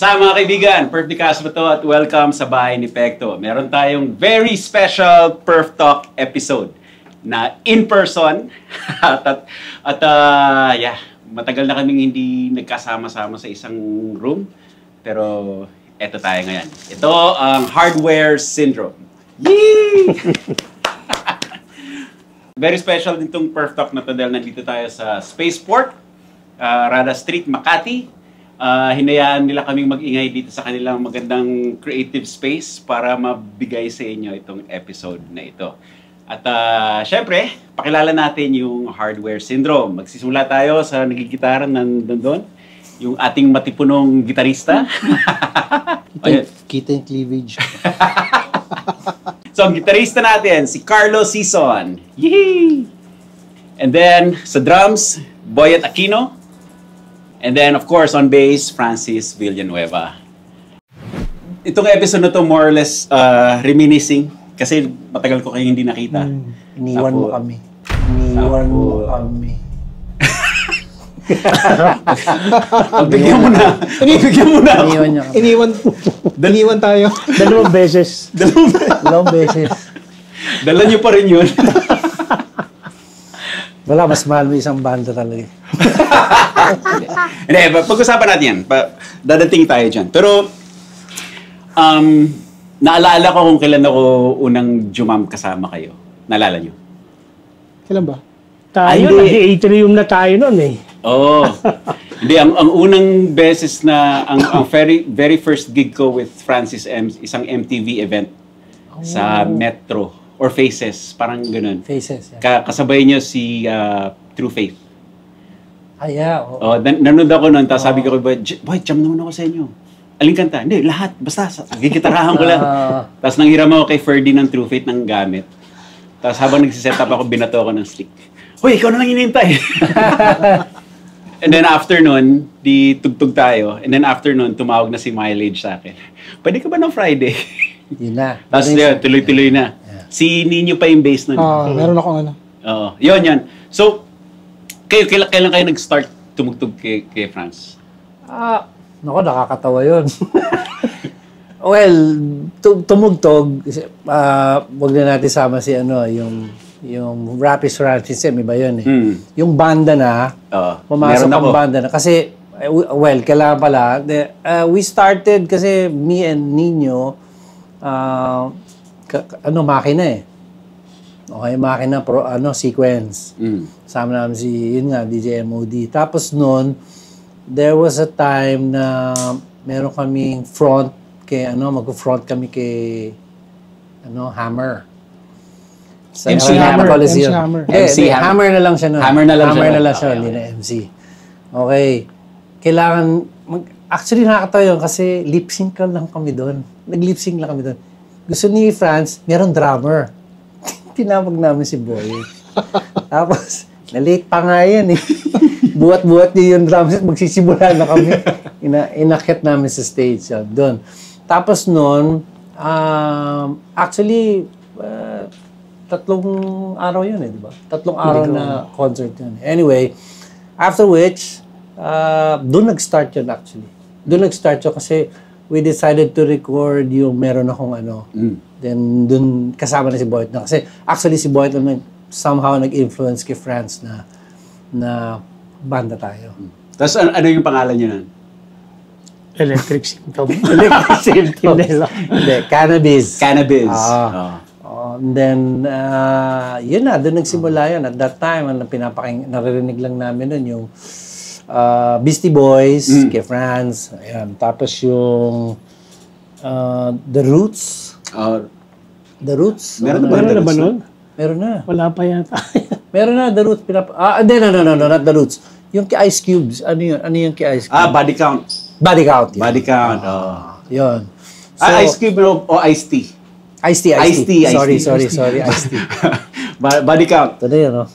Sa mga kaibigan, Perf Nicasio to at welcome sa bahay ni Pekto. Meron tayong very special Perf Talk episode na in person yeah, matagal na kaming hindi nagkasama-sama sa isang room. Pero eto tayo ngayon. Ito ang hardware syndrome. Yee! Very special din itong Perf Talk na to dahil nandito tayo sa Spaceport, Rada Street, Makati. Hinayaan nila kaming mag-ingay dito sa kanilang magandang creative space para mabigay sa inyo itong episode na ito. At syempre, pakilala natin yung hardware syndrome. Magsisimula tayo sa nagigitaran nandun, yung ating matipunong gitarista. Kita yung cleavage. So, ang gitarista natin, si Carlo Sison. Yee! And then, sa drums, Boyet Aquino. And then, of course, on bass, Francis Villanueva. Itong episode na to more or less reminiscing kasi matagal ko kayo hindi nakita. Iniwan mo kami. Iniwan mo kami. Bigyan mo na. Bigyan mo na. Iniwan tayo. Dalawang beses. Dalawang beses. Dala niyo pa rin yun. Wala, mas mahal mo isang banda talaga. Hindi, pag-usapan natin yan. Dadating tayo dyan. Pero, naalala ko kung kailan ako unang jumam kasama kayo. Naalala nyo? Kailan ba? Tayo, nag-atrium na tayo nun eh. Oo. Hindi, ang unang beses na, ang very first gig ko with Francis M, isang MTV event sa Metro. Or Faces, parang ganun. Faces, yeah. Kasabay niyo si True Faith. Yeah. Nanood ako nun, tapos sabi ko, boy, jam naman ako sa inyo. Aling kanta? Hindi, lahat. Basta, gigitarahan ko lang. Tapos nanghiram ako kay Ferdy ng True Faith ng gamit. Tapos habang nagsiset up ako, binato ako ng stick. Hoy, ikaw na lang hinihintay. And then after nun, di tugtog tayo. And then after nun, tumawag na si Mileage sa akin. Pwede ka ba ng Friday? Yun na. Tapos tuloy-tuloy na. Si Nino pa yung bass nun. Meron akong ano. Oo. Yun. So, kailan kayo nag-start tumugtog kay Franz? Naku, nakakatawa yun. Well, tumugtog, wag na natin sama si yung Rapis Francis, iba yun eh. Yung banda na, pumasok ang banda na. Kasi, well, kailangan pala, we started kasi me and Nino, makina eh. Okay, makina, sequence. Sama namin yun nga, DJ MOD. Tapos noon, there was a time na meron kaming front mag-front kami kay, Hammer. Sa MC Hammer. Hammer na lang siya noon. Hammer na lang siya, hindi na MC. Okay. Kailangan, actually nakakatawa yun kasi lip-sync lang kami doon. Nag-lip-sync lang kami doon. Gusto ni Franz, meron drummer. Tinawag namin si Boy. Tapos, na-late pa nga yan eh. Buhat-buhat niya yung drum set, magsisimula na kami. Inakyat namin sa stage. Doon. Tapos noon, actually, 3 araw yun eh, di ba? 3 araw na concert yun. Anyway, after which, doon nag-start yun actually. Doon nag-start yun kasi we decided to record yung meron akong Then, dun kasama na si Boyd na. Kasi, actually, si Boyd somehow nag-influence kay Franz na banda tayo. Tapos, ano yung pangalan niyo nun? Electric Symptom. Electric Symptom. Hindi, Cannabis. Cannabis. And then, yun na, dun nagsimula yun. At that time, naririnig lang namin nun yung Beastie Boys, kay Franz. Ayan. Tapos yung The Roots. The Roots. Meron na ba nun? Meron na. Wala pa yata. Meron na, The Roots. No, not The Roots. Yung kay Ice Cubes. Ano yun? Ano yung kay Ice Cube? Body Count. Body Count. Yeah. Body Count. Yun. So, Ice Cube o Ice Tea? Ice Tea. Sorry. Ice Tea. Body Count. Ito na yun, no?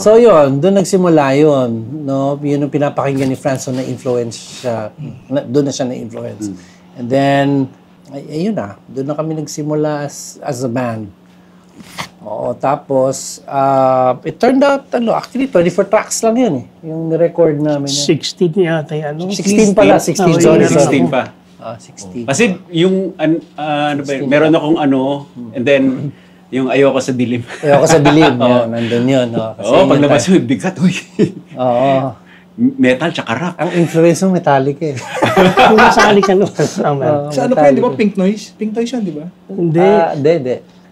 So yun, doon nagsimula yun, no? Yun ang pinapakinggan ni Franz, so na-influence siya. Doon na siya na-influence. And then, ayun na, doon na kami nagsimula as a band. Oo, tapos, it turned out, actually, 24 tracks lang yun eh. Yung record namin. 16 yata yan. 16 pala, 16, sorry. 16 pa. 16. Kasi yung, ano ba yun, meron akong and then, yung ayoko sa dilim. Ayoko sa dilim, yun, nandun yun. Oo, paglabas yung bigat, uy. Oo. Metal tsaka rock. Ang influence mo metallic eh. Kung nasali ka naman. Sa ano pa yun, di ba? Pink Noise? Pink Noise yun, di ba? Hindi.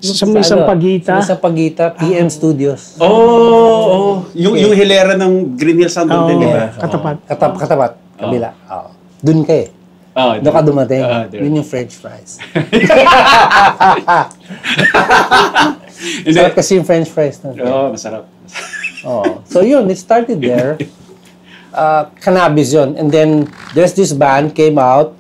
Sa may Sampaguita. Sa Sampaguita, PM Studios. Oh. Yung hilera ng Green Hill Sound din, di ba? Katapat. Katapat, kabila. Oo. Doon ka eh. Doon ka dumating. Yun yung French fries. Sarap kasi yung French fries. Oo, masarap. So yun, it started there. Cannabis yun. And then, there's this band came out.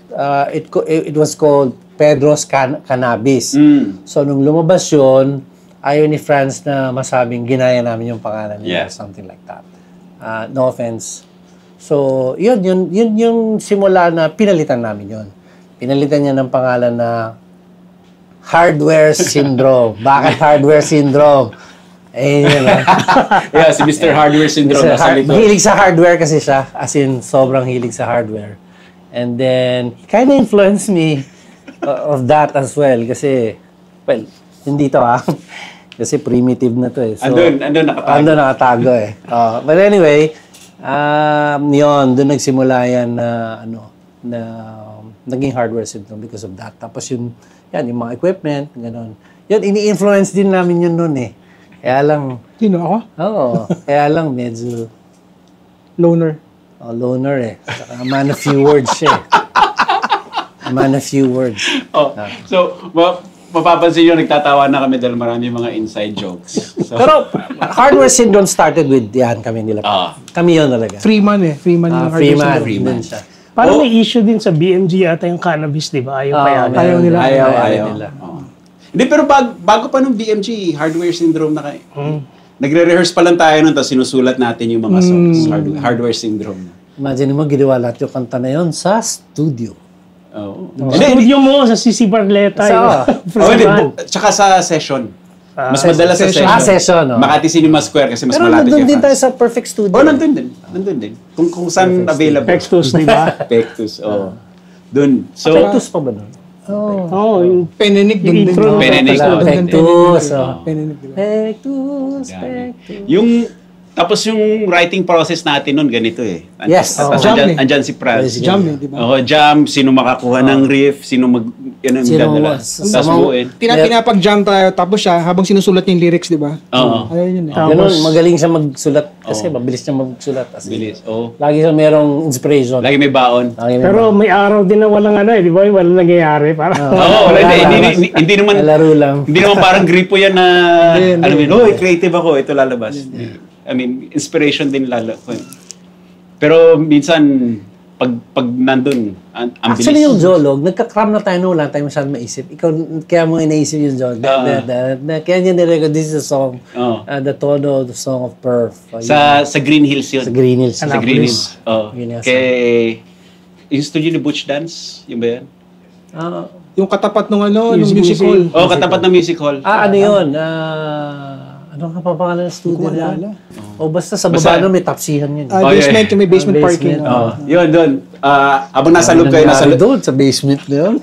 It was called Pedro's Cannabis. So, nung lumabas yun, ayaw ni Franz na masabing ginaya namin yung pangalan niya. Something like that. No offense. So, yun yung simula na pinalitan namin yun. Pinalitan niya ng pangalan na Hardware Syndrome. Bakit Hardware Syndrome? Yun. Si Mr. Hardware Syndrome. Hilig sa hardware kasi siya. As in, sobrang hilig sa hardware. And then, he kind of influenced me of that as well. Kasi, well, hindi to kasi primitive na to eh. So, andun nakatago. Andun nakatago eh. But anyway, yun, doon nagsimula yan na, naging Hardware Syndrome because of that. Tapos yung mga equipment, gano'n. Yun, ini-influence din namin yun noon eh. Kaya lang... Sino ako? Oo. Kaya lang medyo... Loner. Loner eh. Saka a man of few words siya eh. A man of few words. So, mapapansin nyo, nagtatawa na kami dahil marami mga inside jokes. So, pero Hardware Syndrome started with kami nila. Kami yun talaga. Freeman yung Hardware Syndrome. Freeman siya. Parang may issue din sa BMG yata yung cannabis, di ba? Ayaw nila. Ayaw. Hindi, pero bago pa nung BMG, Hardware Syndrome na kayo. Nagre-rehearse pa lang tayo nun, tapos sinusulat natin yung mga songs. Hardware Syndrome. Imagine mo, ginawa lahat yung kanta na yun sa studio. Studio mo sa CC Barleta. Tsaka sa session. Mas madalas sa session. Session. Makati Cinema Square kasi mas pero malapit nandun kay din tayo fans. sa Perfect Studio. Nandun din. Kung saan available. Pectus, di ba? Pectus, Dun. So, Pectus pa ba nun? Yung Penenik yung din. intro. Pectus. Pectus. Yung tapos yung writing process natin nun ganito eh. Yes. Andyan si Franz. Jam eh, di ba? Jam, sino makakuha ng riff, sino dadala. Tapos buuin. Pinapag-jam tayo, tapos siya, habang sinusulat niya yung lyrics, di ba? Ayun yun eh. Ganun, magaling siya magsulat kasi mabilis niya magsulat. Bilis. Lagi siya merong inspiration. Lagi may baon. Pero may araw din na walang di ba? Walang nangyayari. Hindi naman laro lang. Hindi naman parang gripo yan na creative ako, ito lalabas. I mean, inspiration din pero minsan pag nandun, ang bilis. Actually, yung Zolog, nagka-cram na tayo noon, wala tayo masyadong maisip. Ikaw, kaya mo inaisip yung Zolog. Kaya niya nirecord, this is a song, the tono, the song of Perf. Sa Green Hills yun. Sa Green Hills. Sa Green Hills. Yung studio ni Butch Dance, yun ba yan? Yung katapat nung music hall. Katapat ng music hall. Ano yun? Ano nga pa pangalan ng studio na? Basta sa baba na may tapsihan yun. Basement, yung may basement parking. Yun, doon. Habang nasa loob kayo, doon sa basement na yun.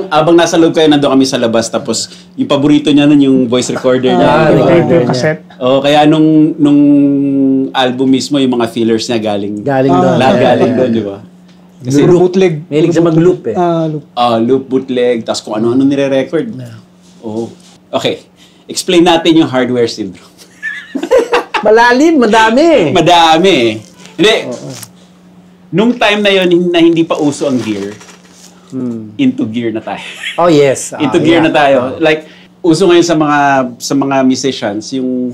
Habang nasa loob kayo, nandun kami sa labas. Tapos, yung paborito niya nun, yung voice recorder niya. Recorder cassette. Kaya nung album mismo, yung mga fillers niya galing doon. Lahat galing doon, di ba? Kasi bootleg. Mahilig siya mag-loop eh. Loop, bootleg, tapos kung ano-ano nire-record. Okay. Explain natin yung Hardware Syndrome. Malalim, madami. Madami. Hindi. Nung time na yon na hindi pa uso ang gear, into gear na tayo. Yes. Into gear na tayo. Like, uso ngayon sa mga musicians, yung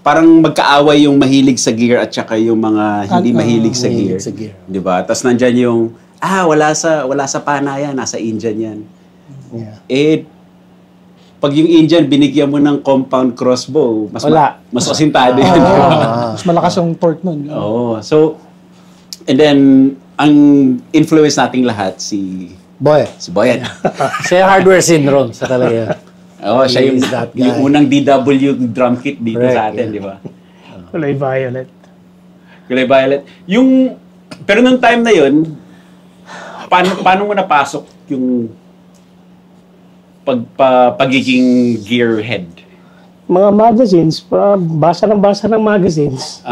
parang magkaaway yung mahilig sa gear at saka yung mga hindi mahilig sa gear. Di ba? Tapos nandyan yung, wala sa pana yan, nasa Indian yan. Pag yung Indian, binigyan mo ng compound crossbow, mas asintado yun. Mas malakas yung torque nun. So, and then, ang influence nating lahat, si Boyet. Siya Hardware Syndrome, sa talaga. Oo, siya He is that guy. yung unang DW drum kit dito Correct, sa atin, yeah. di ba? Kulay violet. Kulay violet. Pero nung time na yun, paano mo napasok yung pagiging gearhead? Mga magazines, basa ng magazines.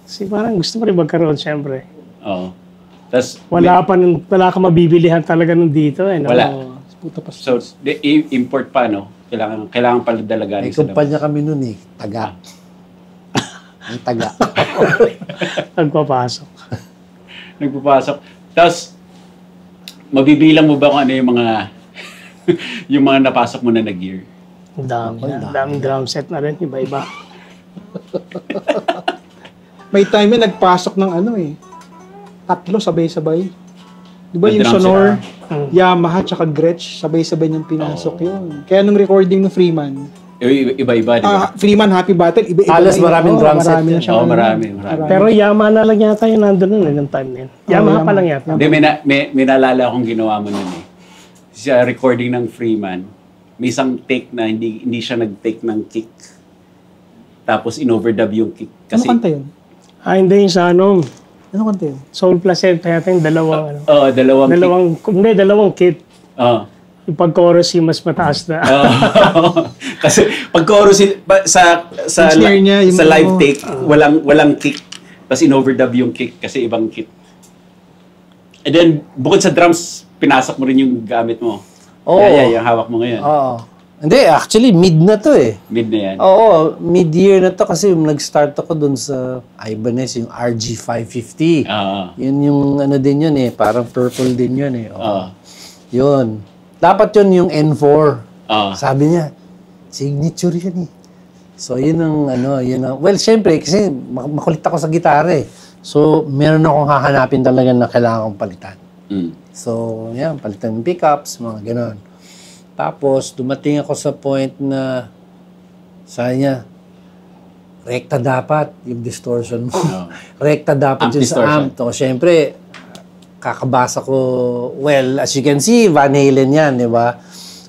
Kasi parang gusto mo rin magkaroon, syempre. Oo. Tas, Wala ka mabibilihan talaga nung dito. No? Wala. Puta pa. So, import pa, no? Kailangan pala dalaganin May kumpanya kami nun eh. Taga. Ang taga. Nagpapasok. Nagpapasok. Tapos, mabibilang mo ba kung ano yung mga yung mga napasok mo na gear? Ang daming drum set na rin, iba-iba. May time yun, nagpasok ng ano eh. 3 sabay-sabay. Di ba May yung drum set, Sonor, Yamaha, tsaka Gretsch, sabay-sabay niyang pinasok yun. Kaya nung recording ng Freeman, Iba-iba, di ba? Freeman Happy Battle, iba-iba. Halos maraming drum set marami na yun. siya. Oo, marami. Pero Yamaha na lang yata yung nandun nun, yung time na yun. Yamaha pa lang yata. Hindi, may naalala akong ginawa mo nun eh. Sa recording ng Freeman, may isang take na hindi siya nag-take ng kick. Tapos in-overdub yung kick. Ano kanta yun? Hindi yung sa Ano kanta yun? Soul Placenta yata yung dalawang, Oo, dalawang kit. Oo. Yung pag-chorus yung mas mataas na. Kasi pag chorus sa snare niya, yung sa live take, walang kick. Tapos in-overdub yung kick kasi ibang kick. And then bukod sa drums, pinasok mo rin yung gamit mo. Oo. Yung hawak mo ngayon. Oo. Hindi, actually, mid na to eh. Mid na yan. Oo, mid-year na to kasi nag-start ako dun sa Ibanez, yung RG550. Yun yung ano din yun eh, parang purple din yun eh. Oo. Yun. Dapat yun yung N4. Sabi niya, signature yan eh. So, yun ang well, syempre, kasi makulit ako sa gitara eh. So, meron akong hahanapin talaga na kailangan kong palitan. So, yan, palitan ng pickups, mga ganon. Tapos, dumating ako sa point na, sabi niya, rekta dapat yung distortion mo. Rekta dapat yung sa amp. So, syempre, kakabasa ko, well, as you can see, Van Halen yan, di ba?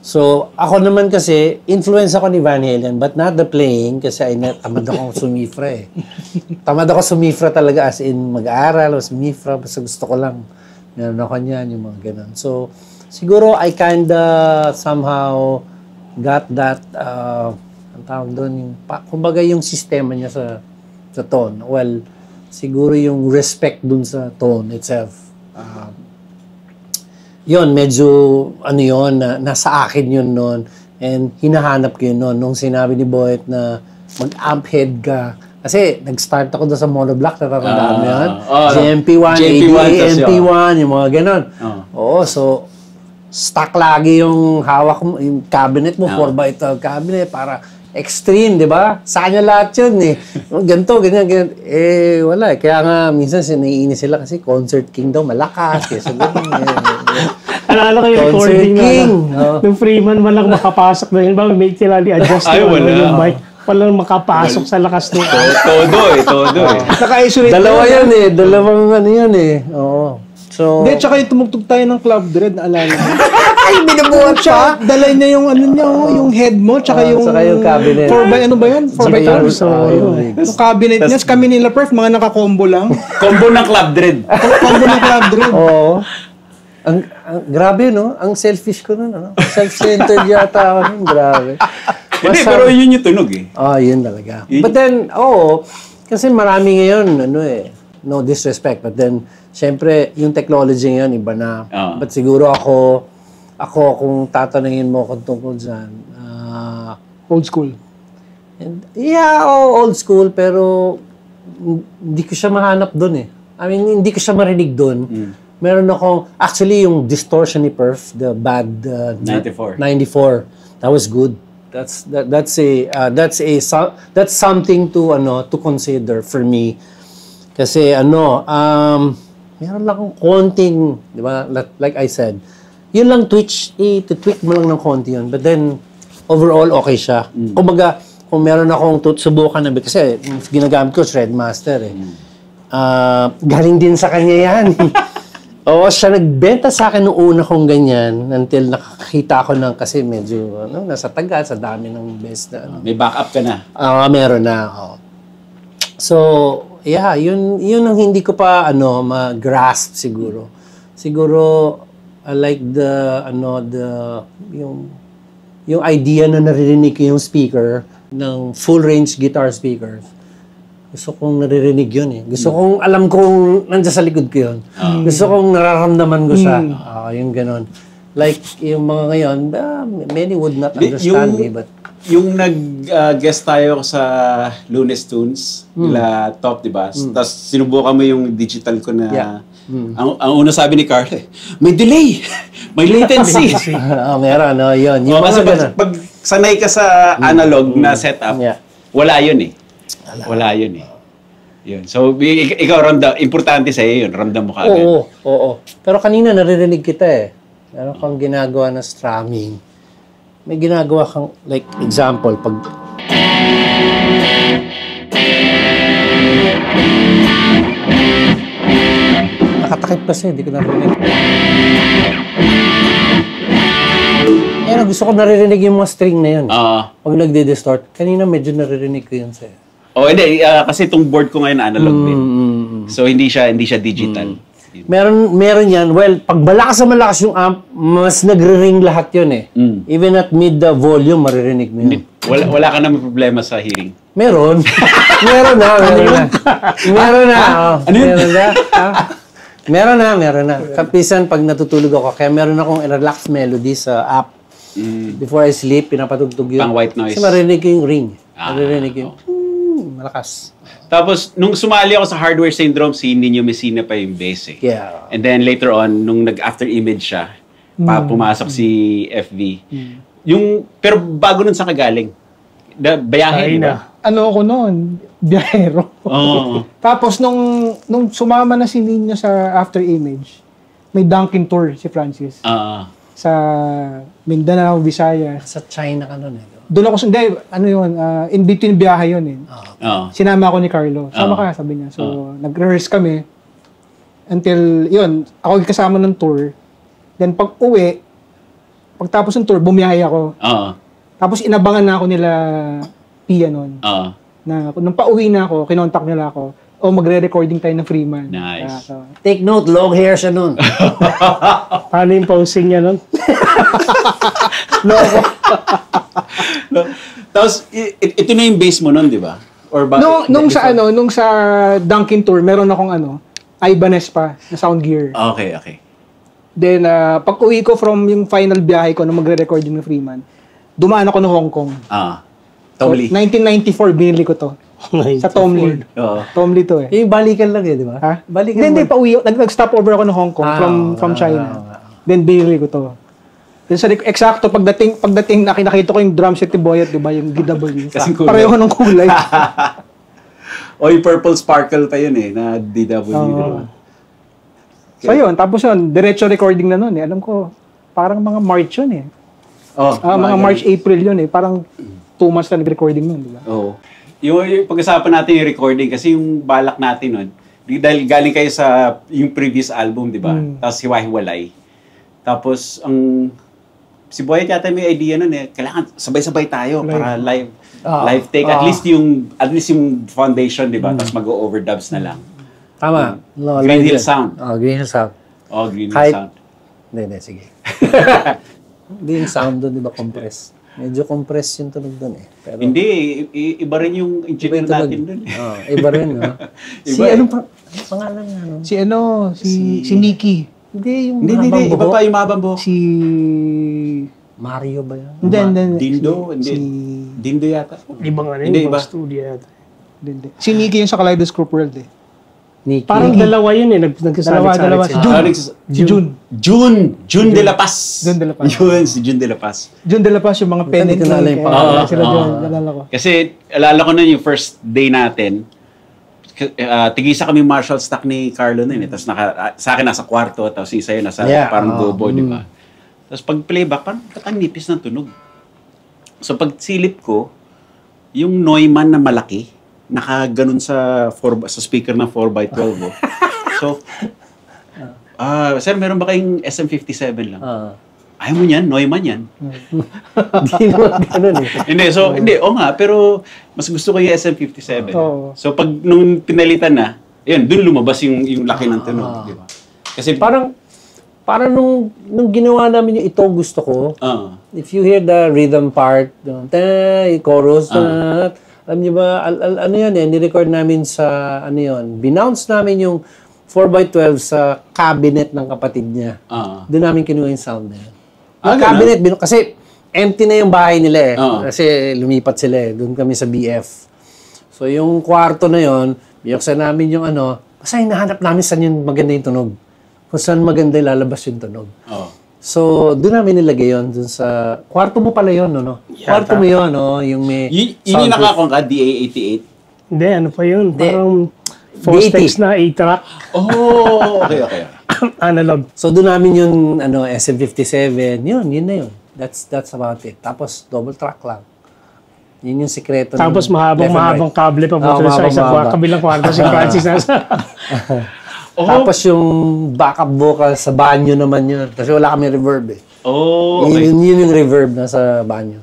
So, ako naman kasi, influence ako ni Van Halen, but not the playing, kasi tamad akong sumifra eh. Tamad ako sumifra talaga, as in mag-aaral, o sumifra, basta gusto ko lang. Meron ako niyan, yung mga ganun. So, siguro, I kinda somehow got that, ang tawag doon, kumbaga yung sistema niya sa tone. Well, siguro yung respect dun sa tone itself. Yun, medyo, nasa akin yun noon. And hinahanap ko yun noon. Nung sinabi ni Boyet na mag-amp head ka. Kasi nag-start ako doon sa monoblock, natatandaan mo yun? JMP1, MP1, yung mga ganon. Oo, so, stuck lagi yung hawak mo, yung cabinet mo, 4x12 cabinet, para extreme, di ba? Sa kanya lahat yun eh. Ganito, ganyan. Eh, wala eh. Kaya nga, minsan naiinis sila kasi Concert King daw, malakas. Kaya sabi Alala ko yung recording na, yung Freeman walang makapasok na yun. May tilali-adjust yung mic. Walang makapasok sa lakas nito. Todo eh. Naka-isolate. Dalawa yan eh. Dalawang yan eh. Oo. So, hindi, tsaka yung tumugtog tayo ng Club Dread, naalala mo. ay, binubuhat pa! Dalay niya yung yung head mo, tsaka yung cabinet. 4x ano ba yun? 4x12. Yung cabinet niya, kami nila Perf, mga naka-combo lang. Combo ng Club Dread. Combo ng Club Dread. Oo. Grabe, no? Ang selfish ko nun, ano? Self-centered yata ako nun. Grabe. Hindi, pero yun yung tunog eh. Yun talaga. But then, kasi marami ngayon, no disrespect, but then, syempre, yung technology ngayon, iba na. But siguro ako kung tatanungin mo kung tungkol dyan, old school. Old school, pero hindi ko siya mahanap doon eh. I mean, hindi ko siya marinig doon. Meron akong, actually, yung distortion ni Perf, the bad 94. That was good. That's something to consider for me. Kasi meron lang akong konting, di ba? Like I said, yun lang tweak mo lang ng konti yun. But then, overall, okay siya. Kumbaga, kung meron akong subukan na, kasi ginagamit ko Shredmaster eh. Galing din sa kanya yan. Oo, siya nagbenta sa akin nung una kong ganyan until nakakita ko ng kasi medyo nasa tagal sa dami ng best na May backup ka na. meron na. Oh. So, yeah, yun ang hindi ko pa ma-grasp siguro. Siguro I like yung idea na naririnig ko yung speaker ng full range guitar speakers. Gusto kong naririnig yun eh. Gusto kong alam kong nandiyan sa likod ko yun. Gusto kong nararamdaman ko siya. Yung ganon. Like, yung mga ngayon, many would not understand me, but... Yung nag-guest tayo sa Lunes Tunes, nila Top, di ba? Tapos sinubukan mo yung digital ko na... Yeah. Ang una sabi ni Carl, may delay! May latency! Meron, yun. Yung kasi mga pag sanay ka sa analog na setup, Yeah. wala yun eh. Wala yun eh. Yun. So, ikaw, importante sa'yo yun. Ramdam mo ka agad. Oo. Pero kanina naririnig kita eh. Meron kang ginagawa na strumming. May ginagawa kang, like, example, pag... Nakatakip kasi, hindi ko naririnig. Gusto ko naririnig yung mga string na yun. Pag nagde-distort, kanina medyo naririnig ko yun sa'yo. Hindi. Kasi itong board ko ngayon analog din. So, hindi siya digital. Meron yan. Well, pag malakas na malakas yung amp, mas nagre-ring lahat yun eh. Even at mid the volume, maririnig mo yun. Wala ka naman problema sa hearing. Meron. Meron na. Ano yun? Meron na. Kapisan pag natutulog ako, kaya meron akong relax melody sa app. Before I sleep, pinapatugtog yun. Pang white noise. Kasi maririnig ko yung ring. Maririnig yung malakas. Tapos, nung sumali ako sa Hardware Syndrome, si Nino Messina pa yung bass eh. Yeah. And then later on, nung nag-after image siya, pumasok si FV. Pero bago nun sa kagaling. Bayahe, di ba? Ano ako noon? Biyahero. Tapos nung sumama na si Nino sa after image, may Dunkin tour si Francis. Sa Mindanao, Visayas. Sa China ka nun eh. Doon ako, in between biyahe yun eh. Sinama ako ni Carlo. Sama ka, sabi niya. So, nag-rehearse kami. Until, yun, ako kasama ng tour. Then, pag uwi, pagtapos ng tour, bumiyahe ako. Tapos, inabangan na ako nila Pia nun. Na, nung pauwi na ako, kinontak nila ako, magre-recording tayo ng Freeman. Nice. Take note, long hair siya nun. Paano yung posing niya nun? Tapos, ito na yung bass mo nun, di ba? Or ba? Nung sa Dunkin tour, meron akong Ibanez pa na sound gear. Okay. Then, pag uwi ko from yung final biyahe ko na magre-recording ng Freeman, dumaan ako ng Hong Kong. Tom Lee. 1994, binili ko to. Sa Tom Lee. Tom Lee to eh. Yung balikan lang eh, di ba? Ha? Balikan Hindi, pauwi. Nag-stop over ako ng Hong Kong from China. Then, binili ko to. Then sa eksakto pagdating nakita ko yung drum set ni Boyet, 'di ba, yung DW. Pareho ng kulay. Yung purple sparkle pa yun eh na DW, di ba? So yun, tapos yun, diretso recording na noon eh. Alam ko parang mga March yun eh. Mga March, April yun eh. Parang 2 months na nag-recording nun, di ba? Yung pag-usapan natin yung recording kasi yung balak natin nun, dahil galing kayo sa yung previous album, di ba? Tapos hiwa-hiwalay. Tapos si Boyet yata may idea nun eh, kailangan sabay-sabay tayo para live take. At least yung foundation, di ba? Tapos mag-overdubs na lang. Tama. Green Hill Sound. Green Hill Sound. Green Hill Sound. Hindi, sige. Hindi yung sound doon, di ba, compress? Medyo compress yung tunog doon eh. Pero, hindi, iba rin yung engineer natin doon eh. Iba rin, no? Anong pangalan nga, no? Si Nikki. Hindi, yung Hindi, iba pa yung mahabang buhok. Si Mario ba yan? Hindi. Dindo yata. Ibang Hindi, iba. Studio yata. Hindi. Si Nikki yung sa Kaleidoscope World eh. Nikki. Parang dalawa yun eh. Dalawa. Si June. June de la Paz. June de la Paz. Si June de la Paz. June de la Paz yung mga pennant ko na lang yung sila doon. Nalala ko. Kasi alala ko nun yung first day natin, tigisa kami Marshall stock ni Carlo nun eh. Tapos sa akin nasa kwarto, tapos isa yun nasa parang gobo, di ba? Tapos pag playback, parang katang nipis ng tunog. So pag silip ko, yung Neumann na malaki, nakaganon sa speaker na 4x12. So, Sir, meron ba kayong SM57 lang? Ah. Ayaw mo yan? Neumann yan? Hindi naman ganun eh. Hindi, nga, pero mas gusto ko yung SM57. Oo. So, pag nung pinalitan na, yun, dun lumabas yung laki ng tunog, di ba? Kasi, Parang nung ginawa namin yung ito gusto ko, if you hear the rhythm part, yung chorus, alam niyo ba, ano yan eh, nirecord namin sa, ano yun, binounce namin yung 4x12 sa cabinet ng kapatid niya. Doon namin kinuha yung sound na yun. Yung cabinet, kasi empty na yung bahay nila eh. Kasi lumipat sila eh. Doon kami sa BF. So yung kwarto na yun, biyoksan namin yung ano, basta hinahanap namin saan yung maganda yung tunog. Kung saan maganda lalabas yung tunog. So doon namin nilagay yun. Doon sa, kwarto mo pala yun, no? Kwarto mo yun, no? Yung may yun yung nakakong ka, DA88? Hindi, ano pa yun? Parang 4-sticks na 8-track. Oh, okay. Analog. So doon namin yung ano SM57, yun na yun. That's about it. Tapos double track lang. Yun yung sikreto. Tapos mahabang kable pa po sa isang kabilang kwarto si Francis nasa. Tapos yung backup vocal sa banyo naman yun. Kasi wala kami reverb eh. Oh, okay. Yun yung reverb na sa banyo.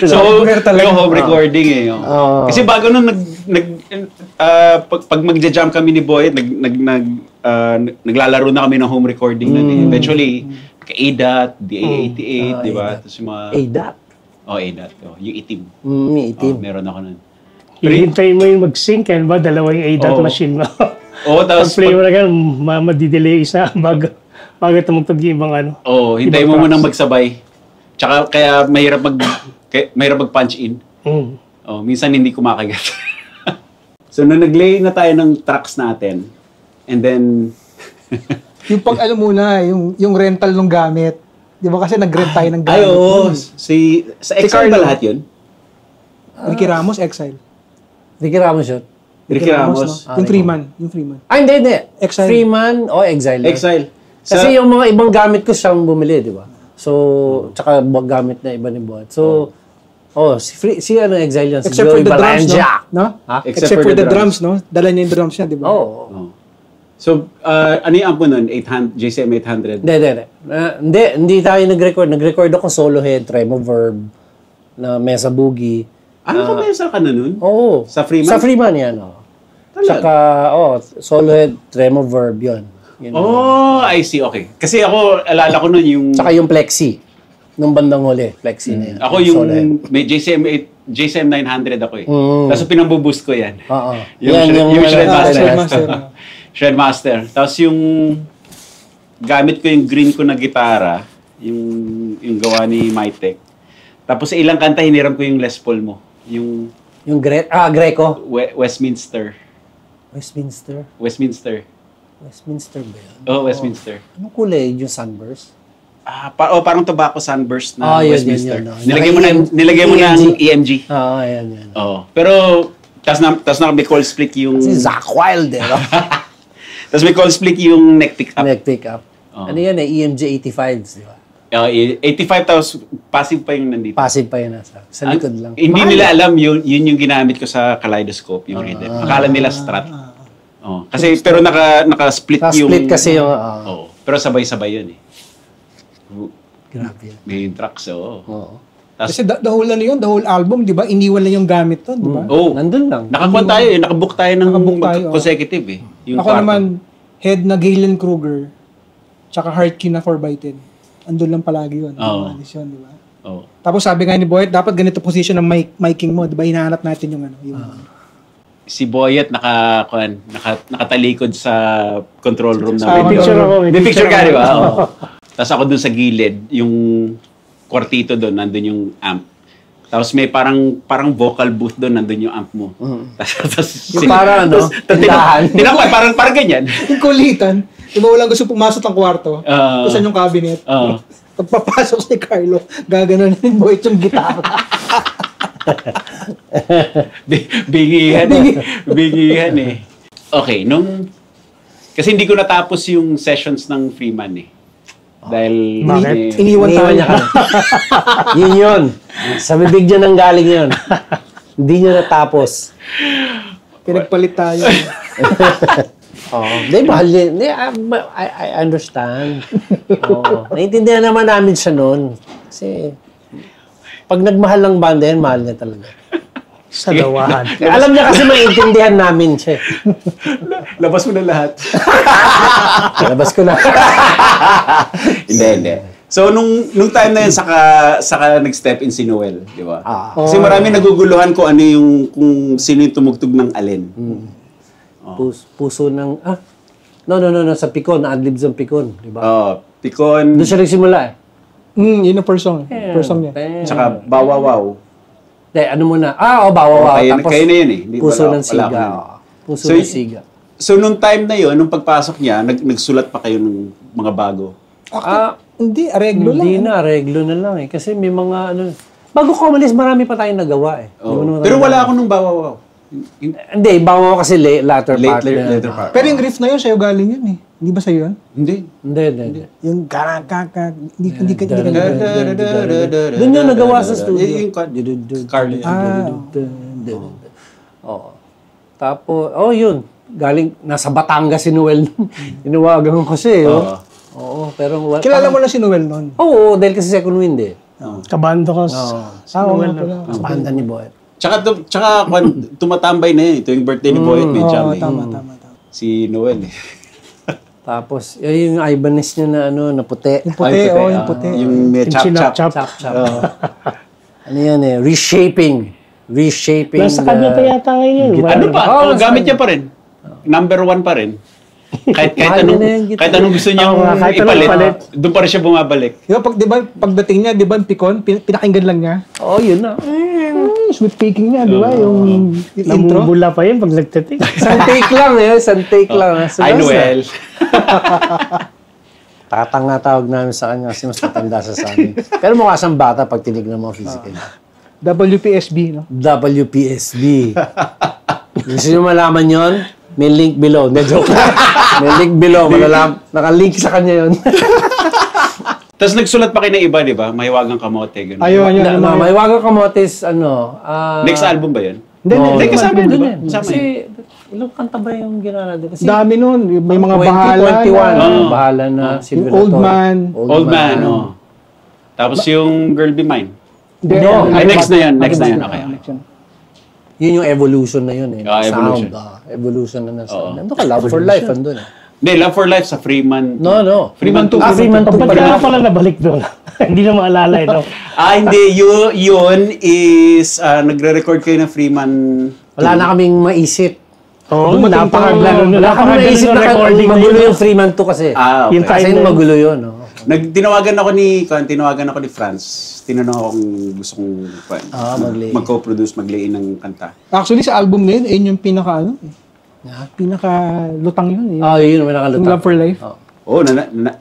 So, home recording eh. Kasi bago nung pag magja-jam kami ni Boy, naglalaro na kami ng home recording na eh. Eventually, ka-ADAT, DA88, di ba? Tapos yung mga... ADAT? ADAT. Yung itim. Yung itim. Meron ako nun. Hihintayin mo yung mag-sync, yan ba? Dalawa yung ADAT machine mo. Tapos... Pag-play mo na gan, madidelay isa bago tumugtog yung ibang ano. Hintayin mo munang magsabay. Tsaka kaya mahirap mag-punch in. Minsan hindi kumakagat. So, nung nag-lay na tayo ng tracks natin, and then... yung pag alam muna, yung rental ng gamit. Di ba kasi nag-rent tayo ng gamit? Sa Exile ba lahat yun? Ricky Ramos, Exile. Ricky Ramos yun? Ricky Ramos. No? Yung Freeman. Hindi. Exile. Freeman o Exile. Exile. Kasi yung mga ibang gamit ko siyang bumili, di ba? So, tsaka gamit na iba ni Buhat. So, si Exile yan. Except for the drums, no? Except for the drums, no? Dala niya yung drums niya, di ba? Oo. So, ano yung amp mo nun? JCM 800? Hindi tayo nag-record. Nag-record ako solo head, tremo verb, na mesa boogie. Mesa ka na nun? Oo. Sa Freeman? Sa Freeman yan, Tsaka, solo head, tremo verb, yun. I see. Okay. Kasi ako, alala ko nun yung... Tsaka yung Plexi. Nung bandang huli, Plexi na yan. Ako yung may JCM 900 ako eh. Tapos pinambuboost ko yan. Oo. Yung Shredmaster. Shredmaster. Tapos yung gamit ko yung green ko na gitara, yung gawa ni Mytek. Tapos sa ilang kanta, hiniram ko yung Les Paul mo. Yung Greco? Westminster. Westminster ba yan? Westminster. Anong kulay yung Sunburst? Parang tobacco Sunburst na yun, Westminster. Yun. Nilagay mo ng EMG. Yan. Pero, tas na may call split yung... Kasi Zakk Wylde, Tapos may call split yung neck pick up. Neck pick up. Ano yan EMG 85s, di ba? 85 tapos passive pa yung nandito. Passive pa yun sa likod lang. Hindi nila alam yun yung ginamit ko sa Kaleidoscope, yung rhythm. Akala nila Strat. Kasi pero naka-split yung... Split kasi yung... Pero sabay-sabay yun eh. Grabe yan. May tracks, Kasi the whole album, di ba? Iniwan lang yung gamit to, di ba? Nandun lang. Nakakuha tayo eh. Nakabook tayo ng consecutive eh. Yung ako naman, head na Galen Kruger, tsaka heart key na 4x10. Andun lang palagi yun. Yun, di ba? Tapos sabi nga ni Boyet, dapat ganito position ng miking mo, di ba? Hinahanap natin yung si Boyet nakatalikod sa control room na. May picture ka, di ba? Tapos ako dun sa gilid, yung kwartito doon, nandun yung amp. Tapos may parang vocal booth doon, nandun yung amp mo. Tapos yung parang tinakpan, parang ganyan. Yung kulitan. Di ba walang gusto pumasok ng kwarto? Kung saan yung cabinet? Pagpapasok si Carlo, gaganon yung Boyet yung gitara. Bingihan eh. Okay, kasi hindi ko natapos yung sessions ng Freeman eh. Dahil... Iniwan tayo. Yun. Sa bibig niya nang galing yun. Hindi niya natapos. Pinagpalit tayo. Hindi, mahal niya. I understand. Naiintindihan naman namin siya noon. Kasi, pag nagmahal ng banda yan, mahal niya talaga. Sa dawahan. Alam niya kasi maintindihan namin siya. Labas mo na lahat. Labas ko na. Hindi. So, nung time na yun, saka nag-step in si Noel, di ba? Kasi marami naguguluhan kung sino yung tumugtog ng alin. Puso ng, No, sa Picon, ad-libs ang Picon, di ba? Picon. Doon siya nagsimula eh. Yun ang first song niya. Tsaka Bawawaw. Ano muna? Bawawaw. Tapos, kayo na yun eh. Puso ng Siga. Puso ng Siga. So, nung time na yun, nung pagpasok niya, nagsulat pa kayo ng mga bago? Hindi, areglo lang. Hindi na, areglo na lang eh. Kasi may mga bago ko umalis, marami pa tayong nagawa eh. Pero wala ako nung Bawawaw. Hindi, bago kasi later part. Later part. Pero yung riff na yun, sa'yo galing yun eh. Hindi ba sa'yo yun? Hindi. Yung kakak, hindi ka. Doon yung nagawa sa studio. Yung Carly. Tapos, yun. Galing, nasa Batangas si Noel. Inuwagan ko kasi, pero Kilala mo na si Noel noon? Oo, dahil kasi second wind eh. Kabando ka sa Noel. Banda ni Boy. Tsaka tumatambay na yun. Ito yung birthday ni Boy at may jam eh. Tama. Si Noel eh. Tapos, yung Ibanez niya na puti. Yung puti. Yung may chop-chop. Ano yan eh? Reshaping. Nasa kanya pa yata ngayon yun. Ano pa? Gamit niya pa rin. Number 1 pa rin. Kahit anong gusto niyang ipalit, doon pa rin siya bumabalik. Di ba, pagdating niya, di ba, Picon, pinakinggan lang niya? Yun na. Sweet picking niya, di ba? Yung intro. Namumula pa yun pag nagtitik. Isang take lang. Ay, Noel. Tatang nga tawag namin sa kanya kasi mas matanda sa amin. Pero mukha siyang bata pag tinignan mo physically. WPSB, no? WPSB. Gusto nyo malaman yon? May link below. Hindi, joke. May link below. Naka-link sa kanya yun. Tapos nagsulat pa kayo ng iba, di ba? Mahiwagang Kamote. Ganun. Ayun. Mahiwagang Kamote is next album ba yun? Hindi, kasama yun, di ba? Kasi, ilang kanta ba yung ginawa natin? Kasi, dami nun. May mga bahala. 2021. Bahala na. Old Man. Old Man, Tapos yung Girl Be Mine. Next na yun. Okay. Yun yung evolution na yun eh. Evolution. Evolution na sound. Nandun ka, Love for Life, andun eh. Hindi, Love for Life sa Freeman. No. Freeman 2. Freeman 2 Ba't ka pala nabalik doon? Hindi na maalala ito. Hindi. Yun is, nagre-record kayo ng Freeman. Wala na kaming maisip. Napaka-hard Wala kaming maisip na magulo yung Freeman 2 kasi. Okay. Kasi magulo yun. Tinawagan ako ni Franz. Tinanong ako kung gusto kong mag-co-produce, mag-lay ng kanta. Actually, sa album na yun yung pinaka-lutang yun. Yun ang nakalutang. Love for Life.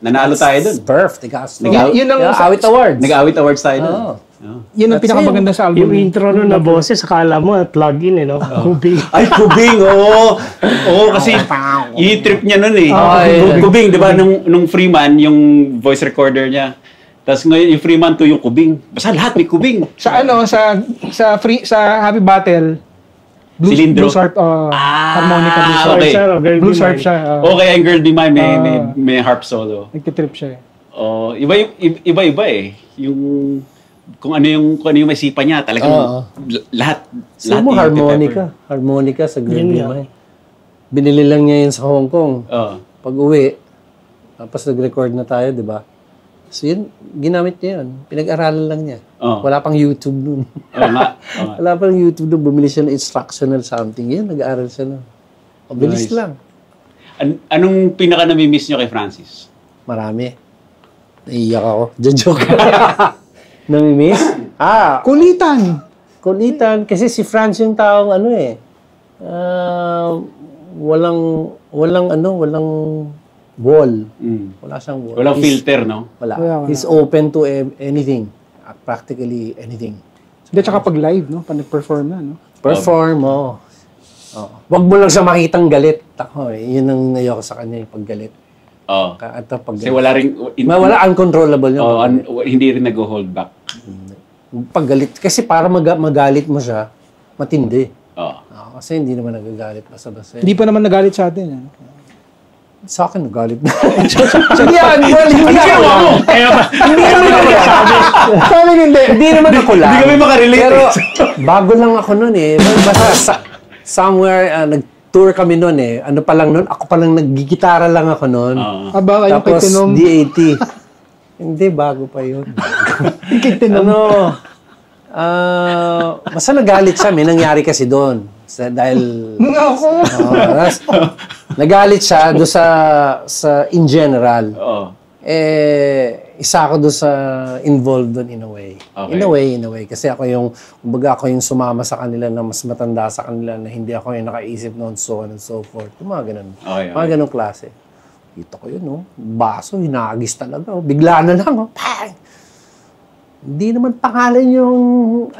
Nanalo tayo dun. Perfect. Yun ang Awit Awards. Nag-awit awards tayo dun. Yun ang pinakamaganda sa album. Yung intro nun na boses, akala mo, plug-in Kubing. Ay, Kubing, oo. Kasi i-trip niya nun eh. Kubing, di ba, nung Freeman, yung voice recorder niya. Tapos ngayon, yung Freeman to yung Kubing. Basta lahat may Kubing. Sa Happy Battle, Blues Harp, harmonica Blues Harp siya. Okay, ang Girl Be Mine, may harp solo. Nagtitrip siya eh. Iba eh. Yung kung ano yung may sipa niya, talagang lahat. Sino mo harmonica sa Girl Be Mine. Binili lang niya yun sa Hong Kong. Pag-uwi, tapos nag-record na tayo, di ba? So yun, ginamit niya yun. Pinag-aralan lang niya. Wala pang YouTube nun. Wala pang YouTube nun. Bumili siya ng instructional something. Yun, nag-aaral siya nun. Bilis lang. Anong pinaka-namimiss niyo kay Francis? Marami. Naiiyak ako. Joke. Namimiss? Kulitan. Kasi si Franz yung taong walang wall. Wala siyang wall. Walang filter, no? Wala. He's open to anything. Practically anything. Hindi, tsaka pag live, no? Pag nag-perform na, no? Perform, Wag mo lang siya makitang galit. Yun ang nayoko sa kanya, yung paggalit. Kasi wala rin... wala uncontrollable yun. Hindi rin nag-hold back. Paggalit. Kasi para magalit mo siya, matindi. Kasi hindi naman nagagalit basta-basta. Hindi pa naman nagalit sa atin. Sa akin, nagalit na. Hindi ako lang. Kaya ba? Hindi naman ako lang. Sabi hindi. Hindi naman ako lang. Hindi kami makarelate. Pero, bago lang ako nun eh. Basta somewhere, nag-tour kami nun eh. Ano pa lang nun? Ako pa lang naggigitara lang ako nun. Aba, kayo kay Tapos, Tinom. D80. Hindi, bago pa yun. Kay Tinom. Basta nagalit siya. May nangyari kasi doon. Dahil... Ako. Nagalit siya doon sa in general. Oo. Isa ako doon sa involved doon in a way. Okay. In a way. Kasi kumbaga ako yung sumama sa kanila na mas matanda sa kanila na hindi ako yung nakaisip noon, so on and so forth. Yung mga ganun. Okay. Mga ganun klase. Kita ko yun, no? Baso, hinagis talaga. Bigla na lang, oh. Pang! Hindi naman pangalan yung,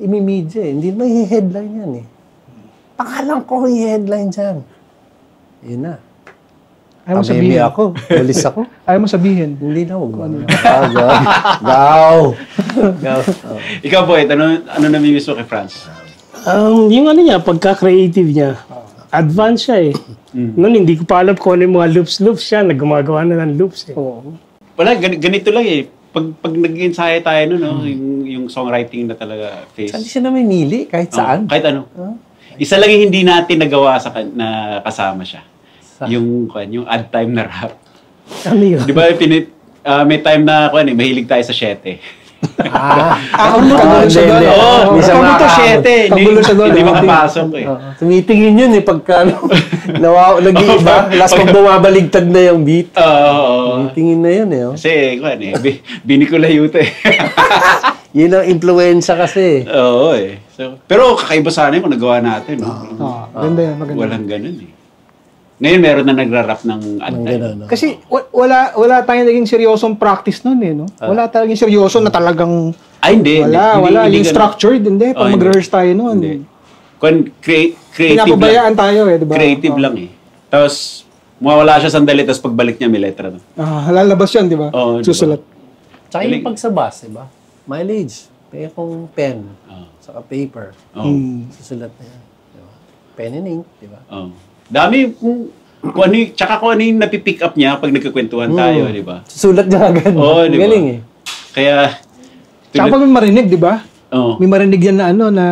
imimidya eh. Hindi naman i-headline yan eh. Pangalan ko i-headline dyan. Yun na. Ayaw mo sabihin. ako. Walis ako. Ayaw mo sabihin. Hindi na, huwag mo. Gaw. Ikaw, Boy, ano namimiss mo kay Franz? Yung niya, pagka-creative niya, advanced siya eh. Noon, hindi ko pa alam kung ano yung mga loops siya. Gumagawa na ng loops eh. Oo. Wala, ganito lang eh. Pag nag-ensayo tayo nun, no? Yung songwriting na talaga face. Hindi siya namimili, kahit saan. Kahit ano. Isa lang yung hindi natin nagawa na kasama siya. Yung ad time na rap. Ano yun? Di ba, may time na, mahilig tayo sa 7. Kagulo siya doon. Oo, kami to 7. Kagulo siya doon. Hindi makapasok eh. Tumitingin yun eh, pagka nag-iiba, last pag bumabaligtad na yung beat. Oo. Tumitingin na yun eh. Kasi, bini ko layuto eh. Yun ang influensya kasi. Oo eh. Pero kakaiba sana yung nagawa natin. Ganda yan, maganda. Walang ganun eh. Ngayon meron na nagra-rap ng ad time. Kasi wala tayong naging seryosong practice nun eh, no? Wala tayong seryoso na talagang hindi. Wala yung structured, hindi. Pag mag-rehearse tayo nun. Creative Pinapabayaan tayo eh, di ba? Creative lang eh. Tapos, mawala siya sandali, tapos pagbalik niya may letra na. Lalabas yun, di ba? Oo, Susulat. Tsaka yung pagsabas, di ba? Mileage. Kaya kung pen, saka paper. Susulat na yan. Di ba? Pen and ink, di ba? Dami kung ano yung napipick up niya pag nagkakwentuhan tayo, di ba? Susulat niya agad. Oo, di ba? Galing eh. Kaya... Tsaka pag may marinig, di ba? May marinig yan na na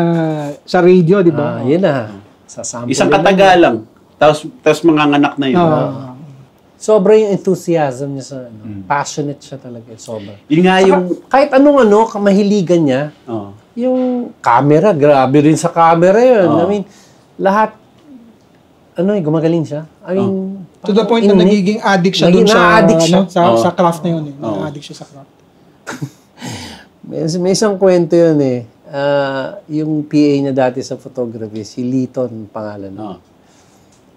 sa radio, di ba? Yun na. Sa sample. Isang katagalang. Tapos manganganak na yun. Sobra yung enthusiasm niya sa passionate siya talaga. Sobra. Yun nga yung... Kahit anong mahiligan niya, yung camera, grabe rin sa camera yun. I mean, lahat, gumagaling siya. I mean, to the point na nagiging addict siya dun sa craft na yun eh. Na-addict siya sa craft. May isang kwento yun eh. Yung PA niya dati sa photography, si Liton pangalan.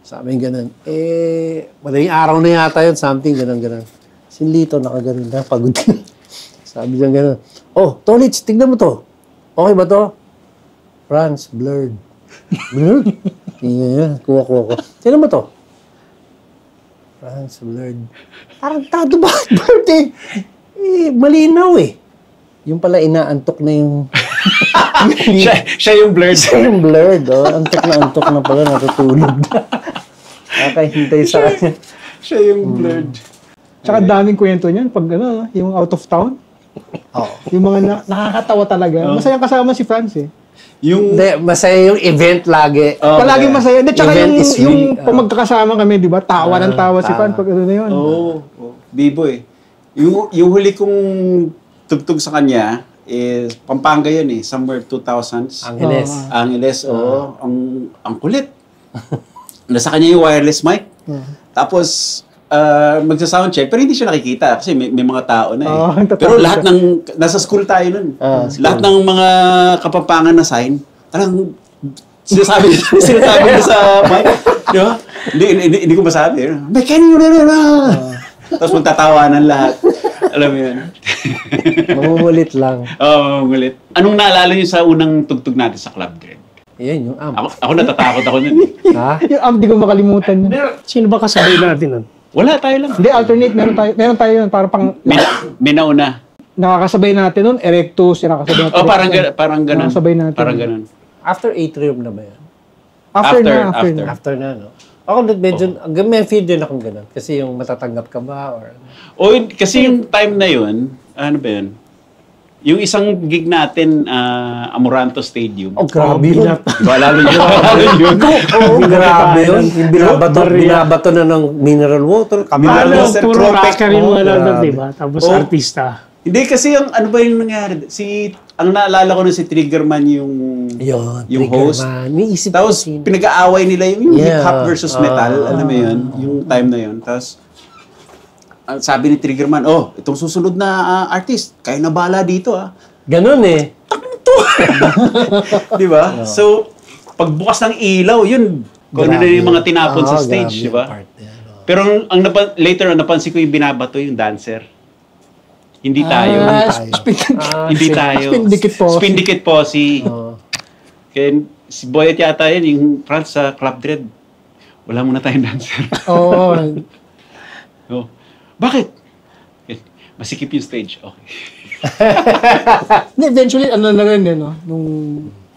Sabi ganun. Madaling araw na yata yun, something, ganun. Si Liton, nakaganon na, pagod. Sabi niya ganun. Oh, Tolits, tignan mo to. Okay ba to? Franz, blurred. Blurred? Kuha ko. Sino mo to? Franz, blurred. Tarantado ba? Blurred eh. Malinaw eh. Yung pala inaantok na yung... siya yung blurred. Siya yung blurred, oh. Antok na pala, natutulog. Kakahintay sa kanya. Siya yung blurred. Tsaka daming kwento niyan pag yung out of town. Yung mga nakakatawa talaga. Masayang kasama si Franz eh. Masaya yung event lagi. Palaging masaya. Tsaka yung pag magkakasama kami, di ba? Tawa ng tawa si Franz pag na yun. Bibo eh. Yung huli kong tugtog sa kanya is Pampanga yun eh. Somewhere 2000s. Angeles, oo. Ang kulit. Nasa kanya yung wireless mic. Tapos, magsa-soundcheck, pero hindi siya nakikita kasi may mga tao na eh. Pero lahat nasa school tayo nun. Lahat ng mga Kapampangan na sign, parang sinasabi niya sa mic. Di ba? Hindi ko masabi. May Kenny, tapos magtatawanan lahat. Alam mo yun. Mamumulit lang. Mamumulit. Anong naalala niyo sa unang tugtog natin sa Club Dread? Yan, yung amp. Ako natatakot ako nun. Yung amp, di ko makalimutan yun. Sino ba kasabay natin nun? Wala, tayo lang. Hindi, alternate. Meron tayo yun. Para pang... May nauna. Nakakasabay natin nun. Erectus, nakakasabay natin. Parang ganun. Nakakasabay natin. Parang ganun. After atrium na ba yan? After na. After na, no? Ako medyo, may feel din akong ganun. Kasi yung matatanggap ka ba or... Kasi yung time na yun, ano ba yun? Yung isang gig natin, Amoranto Stadium. Grabe yun. Diba, lalo yun. Grabe yun. Yung binabato na ng mineral water. Puro rocker yung ano, diba? Tapos artista. Hindi kasi ano ba yung nangyari? Ang naalala ko na si Triggerman yung host. Tapos pinag-aaway nila yung hip-hop versus metal. Alam mo yun? Yung time na yun. Tapos sabi ni Triggerman, itong susunod na artist, kayo na bala dito Ganun eh. Di ba? So, pagbukas ng ilaw, yun. Kung ano na yung mga tinapon sa stage, di ba? Pero later, napansin ko yung binabato yung dancer. Hindi tayo. Hindi tayo. Spin Dikit Posse. Kaya si Boyet yata yun, yung France sa Club Dread. Wala muna tayong dancer. Bakit? Masikip yung stage. Okay. Eventually, ano na rin no?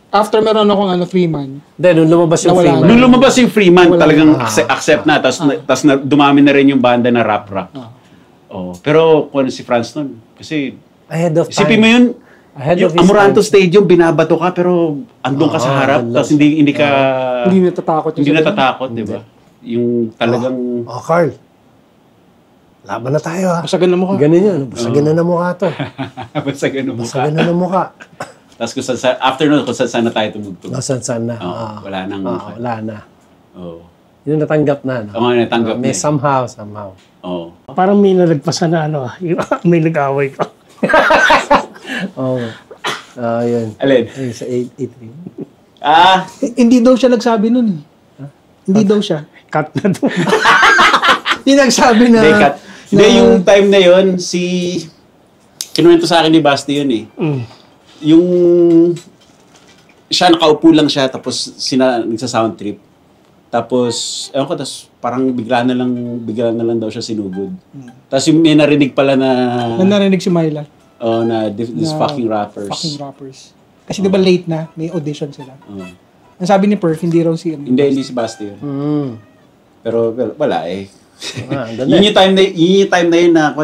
After meron akong 3-man. Nung lumabas yung Freeman. Nung lumabas yung Freeman, talagang accept na. Tapos dumami na rin yung banda na rap. Pero kung si Franz nun, kasi ahead of time. Isipin mo yun, yung Amoranto Stadium, binabato ka, pero andun ka sa harap, tapos hindi ka... Hindi natatakot. Di ba? Yung talagang... Carl. Laban na tayo Basagan na mukha. Ganun yun. Basagan na mukha to. Basagan na mukha. Tapos after nun, kung saan na tayo tumugtog. Saan na. Wala nang... Wala na. Yun natanggap na. Natanggap na. May somehow. Parang may nalagpasan na may nag-away ka. Yun. Alin? Sa 8-3. Hindi daw siya nagsabi nun Hindi daw siya. Cut na doon. Hindi nagsabi na... Hindi, yung time na yun, kinuwento sa akin ni Basti yun Yung... Siya, nakaupo lang siya, tapos nagsa-sound trip. Tapos, tapos parang bigla na lang daw siya sinugod. Tapos may narinig pala na... Narinig si Myla. Na this fucking rappers. Fucking rappers. Kasi di ba late na, may audition sila. Ang sabi ni Perf, hindi raw si... Hindi si Basti yun. Pero wala yun yung time na yun na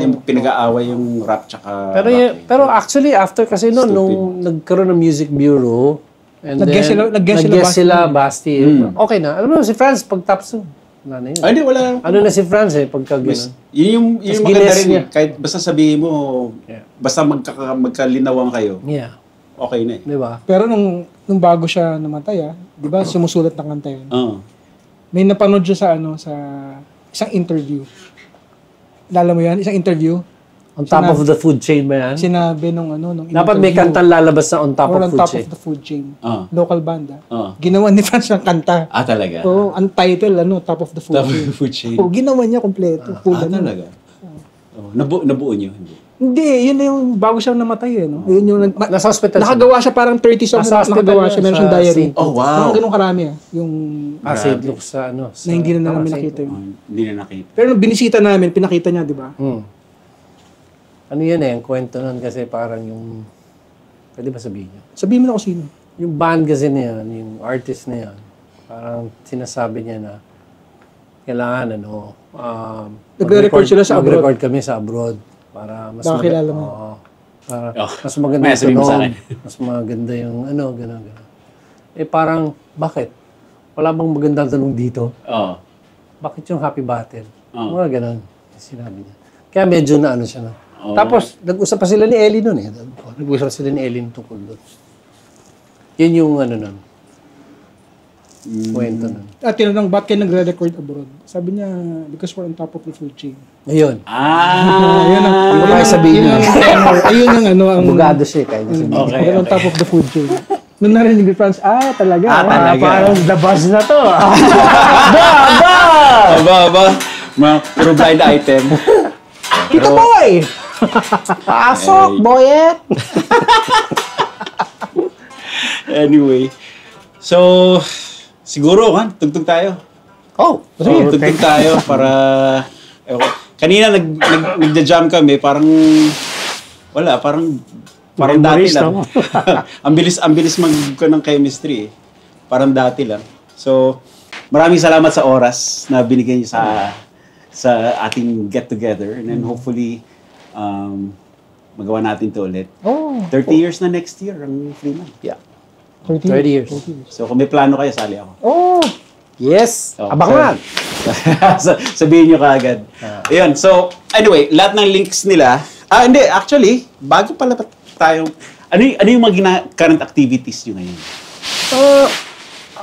yung pinag-aaway yung rap tsaka pero actually after kasi nung nagkaroon ng music bureau nag-guess sila Basti. Okay na. Alam mo si Franz pag top soon. Wala na yun. Hindi wala. Ano na si Franz pagka gano'n. Yun yung maganda rin kahit basta sabihin mo basta magkalinawan kayo. Okay na Di ba? Pero nung bago siya namatay di ba sumusulat ng kanta yun. May napanood siya sa isang interview. Lala mo yan? Isang interview. On top of the food chain ba yan? Sinabi nung dapat may kantang lalabas na on top of food chain. On top of the food chain. Local banda. Ginawa ni Franz ng kanta. Talaga? Ang title, Top of the Food Chain. Top of the food chain. Ginawa niya kompleto. Talaga? Nabuo niyo? Hindi, yun na yung bago siya namatay Yun yung nasa hospital. Nakagawa siya parang 30 songs nakagawa siya. Meron siyang diary. Wow. Parang ganun karami Yung acid look sa na hindi na namin nakita yun. Hindi na nakita. Pero nung binisita namin, pinakita niya, di ba? Ano yun ang kwento nun kasi parang yung... Pwede ba sabihin niyo? Sabihin mo na kung sino. Yung band kasi na yan, yung artist na yan, parang sinasabi niya na kailangan nagre-record sila sa abroad. Mag-record kami sa abroad para mas makakilala mo. Para mas maganda yung tunog, mas maganda yung gano'n. Parang, bakit? Wala bang magandang tanong dito? Bakit yung happy battle? Mga gano'n. Sinabi niya. Kaya medyo na siya na. Tapos, nag-usap pa sila ni Ellie nun Nag-usap sila ni Ellie tungkol doon. Yun yung nun. Kwento nun. At tinanong, ba't kayo nagre-record abroad? Sabi niya, because we're on top of the food chain. Ayun. Ayun ang... Ano kayo sabihin niya? Ayun ang ang... Abogado siya kaya niya sabihin. Okay. We're on top of the food chain. Nung narinig ni Franz, talaga. Talaga. Parang the buzz na to. Aba. Puro blind item. Kita boy! Pasok, Boyet! Anyway. So, siguro, tugtog tayo. Tugtog tayo para... Kanina nagja-jam kami, parang... Wala, parang dati lang. ang bilis ng chemistry Parang dati lang. So, maraming salamat sa oras na binigay niyo sa ating get-together. And then hopefully, magawa natin to ulit. 30 years na next year ang Freeman. Yeah. 30 years. So kung may plano kayo, sali ako. Yes! Abangan! Sabihin nyo kaagad. Ayun, so anyway, lahat ng links nila, hindi, actually, bago pala tayo, ano yung mga current activities nyo ngayon?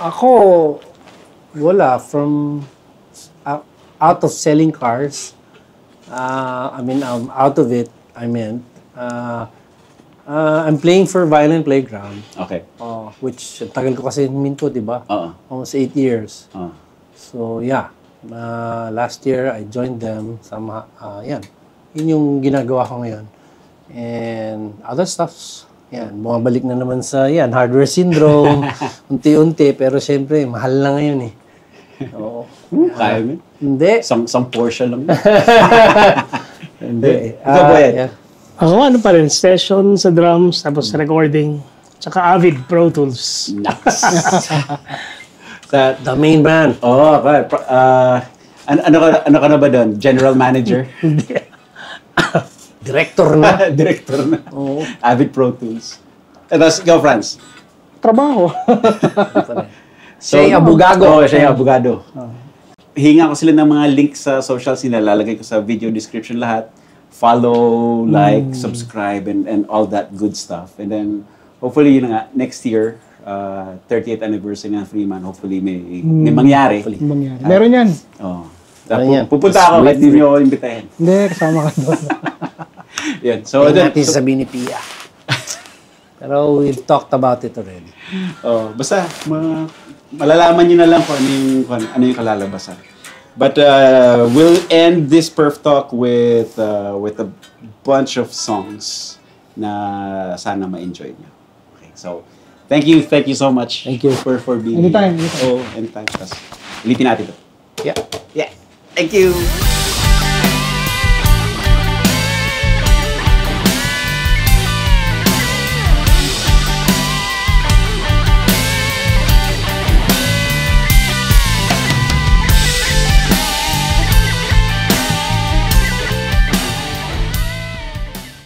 Ako, wala. From out of selling cars, out of it, I'm playing for Violent Playground. Okay. Which, tagal ko kasi minto, di ba? Almost 8 years. So, yeah. Last year, I joined them. Yan. Yun yung ginagawa ko ngayon. And other stuffs, yan. Bumabalik na naman sa, hardware syndrome. Unti-unti. Pero syempre, mahal na ngayon eh. Oo. Kaya mo? Hindi. Some portion lang. Hindi. Ikaw ba yan? Yeah. Ako ano pa rin, session sa drums, tapos recording, tsaka Avid Pro Tools. Nice. The main man. Okay. Ano ka na ba doon? General manager? Director na. Director na. Oo. Avid Pro Tools. Tapos, ikaw, Franz. Trabaho. Siya yung abogado. Oo, siya yung abogado. Hinga ko sila ng mga links sa socials nila. Lalagay ko sa video description lahat. Follow, like, subscribe, and all that good stuff. And then, hopefully, yun nga, next year, 30th anniversary ng Freeman, hopefully may mangyari. Mangyari. Meron yan. Pupunta ako kahit hindi nyo ako imbitahin. Hindi, kasama ka doon. Yan. So, Hindi natin sabihin ni Pia. Pero we've talked about it already. Basta, malalaman nyo na lang kung ano yung kalalabasan. But we'll end this Perf Talk with a bunch of songs na sana ma-enjoy nyo. Okay, so thank you so much. Thank you for being Anytime. here. Anytime. Ulitin natin ito. Yeah. Yeah. Thank you.